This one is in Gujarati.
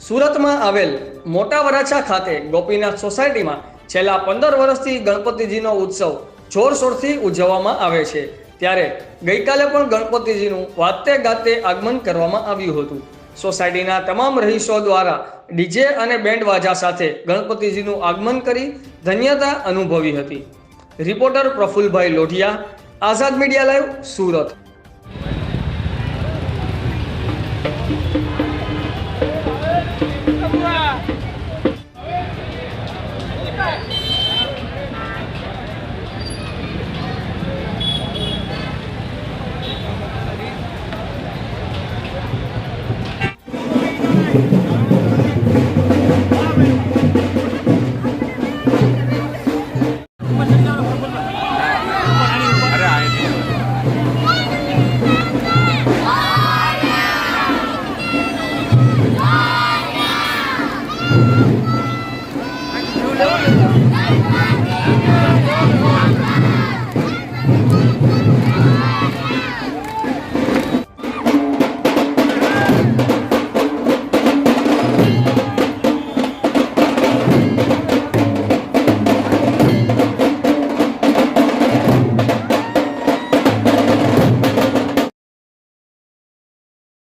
સુરતમાં આવેલ મોટા વરાછા ખાતે ગોપીનાથ સોસાયટીમાં છેલ્લા 15 વર્ષથી ગણપતિજીનો ઉત્સવ જોરશોરથી ઉજવવામાં આવે છે। ત્યારે ગઈકાલે પણ ગણપતિજીનું વાતે ગાતે આગમન કરવામાં આવ્યું હતું। સોસાયટીના તમામ રહીશો દ્વારા ડીજે અને બેન્ડ વાજા સાથે ગણપતિજીનું આગમન કરી ધન્યતા અનુભવી હતી। રિપોર્ટર પ્રફુલભાઈ લોઢિયા, આઝાદ મીડિયા લાઈવ, સુરત।